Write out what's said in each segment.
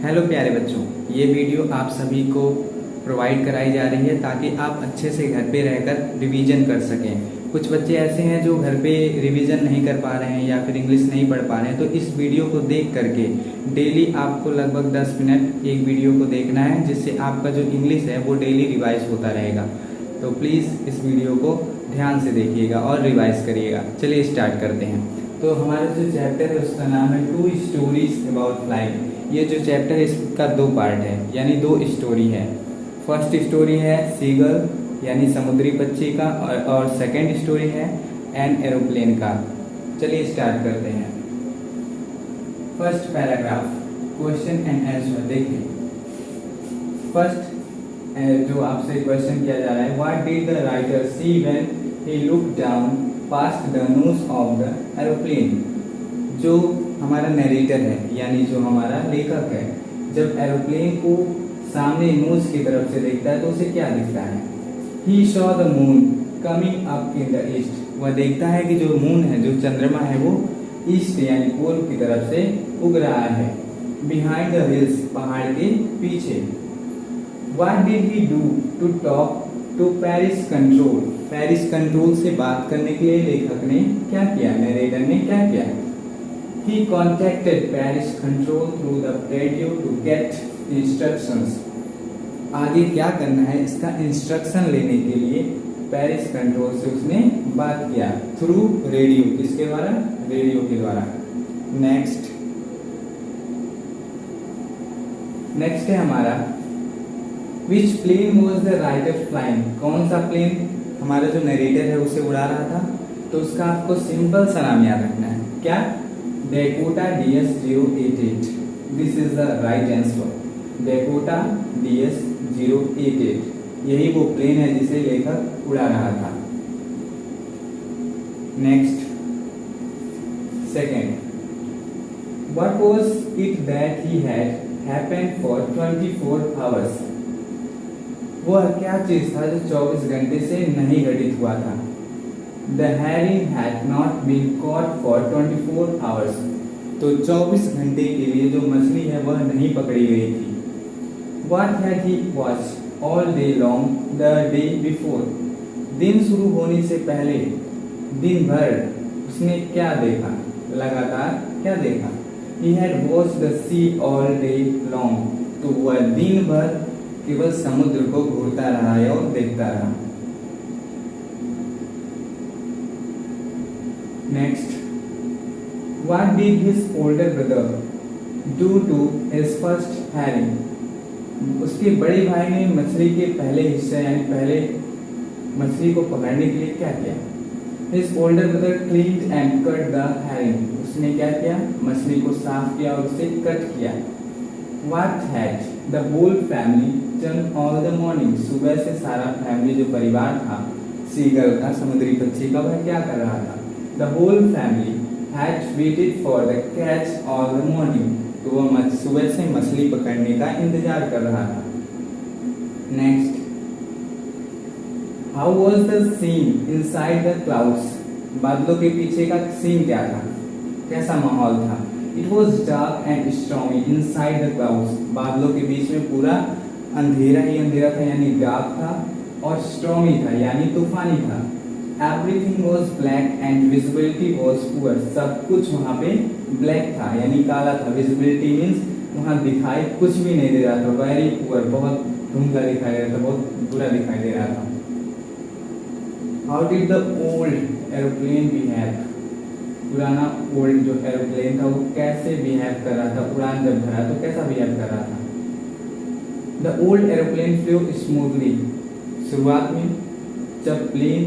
Hello प्यारे बच्चों, ये वीडियो आप सभी को प्रोवाइड कराई जा रही है ताकि आप अच्छे से घर पे रहकर रिवीजन कर सकें। कुछ बच्चे ऐसे हैं जो घर पे रिवीजन नहीं कर पा रहे हैं या फिर इंग्लिश नहीं पढ़ पा रहे हैं, तो इस वीडियो को देख करके डेली आपको लगभग 10 मिनट एक वीडियो को देखना है, जिससे आपका जो इंग्लिश है वो डेली रिवाइज होता रहेगा। तो प्लीज़ इस वीडियो को ध्यान से देखिएगा और रिवाइज करिएगा। चलिए स्टार्ट करते हैं। तो हमारा जो चैप्टर है उसका नाम है 2 स्टोरीज अबाउट फ्लाइंग। ये जो चैप्टर है इसका 2 पार्ट है, यानी 2 स्टोरी है। फर्स्ट स्टोरी है सीगल यानी समुद्री पक्षी का, और सेकंड स्टोरी है एन एरोप्लेन का। चलिए स्टार्ट करते हैं। First paragraph, question and answer. देखिए फर्स्ट जो आपसे क्वेश्चन किया जा रहा है, what did the writer see when he looked down past the nose of the aeroplane. जो हमारा नरेटर है यानी जो हमारा लेखक है, जब एरोप्लेन को सामने नोज की तरफ से देखता है तो उसे क्या दिखता है? He saw the moon coming up in the east. वह देखता है कि जो मून है, जो चंद्रमा है, वो ईस्ट यानी पूर्व की तरफ से उग रहा है। बिहाइंड द हिल्स, पहाड़ के पीछे। What did he do to talk to Paris control. Paris control से बात करने के लिए लेखक ने क्या किया, नरेटर ने क्या किया? He contacted Paris control through the radio to get instructions. आगे क्या करना है इसका इंस्ट्रक्शन लेने के लिए पेरिस कंट्रोल से उसने बात किया थ्रू रेडियो। किसके द्वारा? रेडियो के द्वारा। नेक्स्ट है हमारा Which plane was the writer flying? कौन सा प्लेन हमारा जो नरेटर है उसे उड़ा रहा था? तो उसका आपको सिंपल सा नाम याद रखना है। क्या? Dakota DS-088. This is the right answer. Dakota DS-088. यही वो प्लेन है जिसे लेखक उड़ा रहा था। Next, second, What was it that he had happened for 24 hours? वह क्या चीज था जो 24 घंटे से नहीं घटित हुआ था? The herring had not been caught for 24 hours. तो 24 घंटे के लिए जो मछली है वह नहीं पकड़ी गई थी। What had he watched all day long the day before? दिन शुरू होने से पहले दिन भर उसने क्या देखा? लगातार क्या देखा? He had watched the sea all day long. तो वह दिन भर केवल समुद्र को घूरता रहा है और देखता रहा। Next, what did his older brother do to his first herring? उसके बड़े भाई ने मछली के पहले हिस्से यानी पहले मछली को पकड़ने के लिए क्या किया? His older brother cleaned and cut the herring. उसने क्या किया? मछली को साफ किया और उसे कट किया। What had the whole family done all the morning? सुबह से सारा फैमिली जो परिवार था सीगल का, समुद्री पक्षी का, वह क्या कर रहा था? The whole family had waited for the catch all the morning. तो वह सुबह से मछली पकड़ने का इंतजार कर रहा था। Next, how was the scene inside the clouds? बादलों के पीछे का सीन क्या था? कैसा माहौल था? It was dark and stormy inside the clouds. बादलों के बीच में पूरा अंधेरा ही अंधेरा था यानी डार्क था, और स्टॉर्मी था यानी तूफानी था। Everything was black and visibility was poor. सब कुछ वहाँ पे ब्लैक था यानी काला था। Visibility means वहाँ दिखाई कुछ भी नहीं दे रहा था। Very poor, बहुत धुंधला दिखाई दे रहा था, बहुत बुरा दिखाई दे रहा था। How did the old aeroplane behave? पुराना ओल्ड जो एरोप्लेन था वो कैसे बिहेव कर रहा था? उड़ान जब भरा तो कैसा बिहेव कर रहा था? The old aeroplane flew smoothly. शुरुआत में जब प्लेन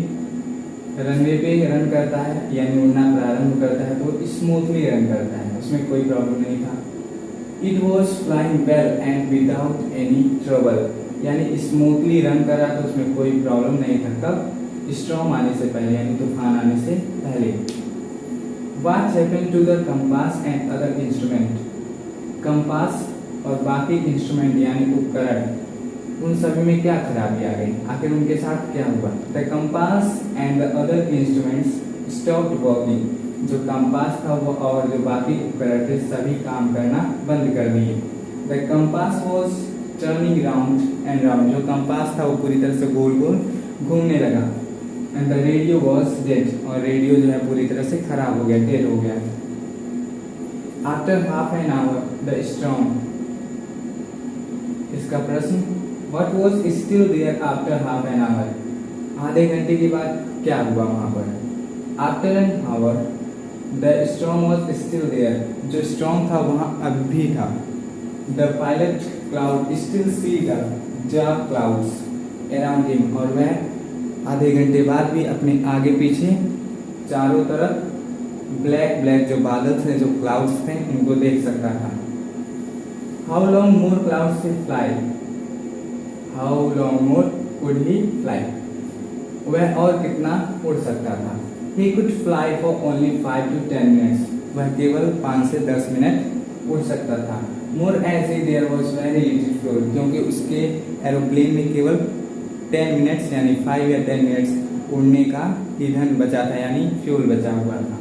रनवे पे रन करता है यानी उड़ना प्रारंभ करता है तो स्मूथली रन करता है, उसमें कोई प्रॉब्लम नहीं था। It was flying well and without any trouble. यानी स्मूथली रन कर रहा था, उसमें कोई प्रॉब्लम नहीं था। कब? स्टॉर्म आने से पहले यानी तूफान आने से पहले। What happened to the compass and other instrument? Compass और बाकी इंस्ट्रूमेंट यानी उपकरण, उन सभी में क्या खराबी आ गई? आखिर उनके साथ क्या हुआ? The compass and the other instruments stopped working. जो कंपास था वो और जो बाकी उपकरण थे सभी काम करना बंद कर दिए। The compass was turning round and round, जो कंपास था वो पूरी तरह से गोल गोल घूमने लगा। And the radio was dead, और रेडियो जो है पूरी तरह से खराब हो गया, डेड हो गया। After half an hour the storm, इसका प्रश्न, what was still there after half an hour, आधे घंटे के बाद क्या हुआ वहां पर। After an hour the storm was still there, जो स्टॉर्म था वहां अब भी था। The pilot could still see the dark clouds around him, और वह आधे घंटे बाद भी अपने आगे पीछे चारों तरफ ब्लैक ब्लैक जो बादल थे, जो क्लाउड्स थे, उनको देख सकता था। हाउ लॉन्ग मोर क्लाउड्स से fly, how long more could he fly, वह और कितना उड़ सकता था। He could fly for only 5 to 10 minutes, वह केवल 5 से 10 मिनट उड़ सकता था। More as if there was very little fuel, क्योंकि उसके एरोप्लेन में केवल 10 मिनट्स यानी 5 या 10 मिनट्स उड़ने का ईंधन बचा था, यानी फ्यूल बचा हुआ था।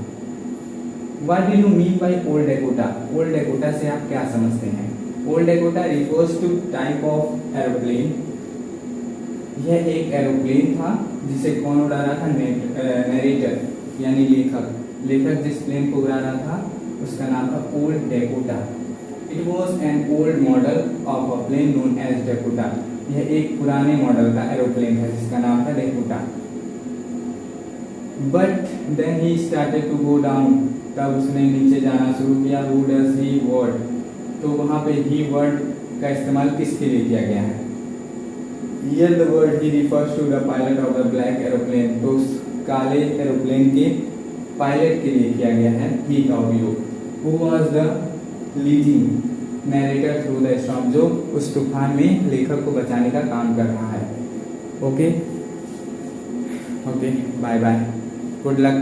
What do you mean by old Dakota? Old Dakota से आप क्या समझते हैं? Old Dakota refers to type of aeroplane, यह एक एरोप्लेन था जिसे कौन उड़ा रहा था, नरेटर यानी लेखक जिस प्लेन को उड़ा रहा था उसका नाम था old Dakota. It was an old model of a plane known as Dakota, यह एक पुराने मॉडल का एरोप्लेन है जिसका नाम था Dakota. But then he started to go down, तब उसने नीचे जाना शुरू किया। हु डज ही वर्ड, तो वहाँ पे ही वर्ड का इस्तेमाल किसके लिए किया गया है? Here the word he refers to the pilot of the black aeroplane, तो उस काले एरोप्लेन के पायलट के लिए किया गया है he का उपयोग। Who was the leading narrator through the storm, जो उस तूफान में लेखक को बचाने का काम कर रहा है। Okay, bye bye, good luck.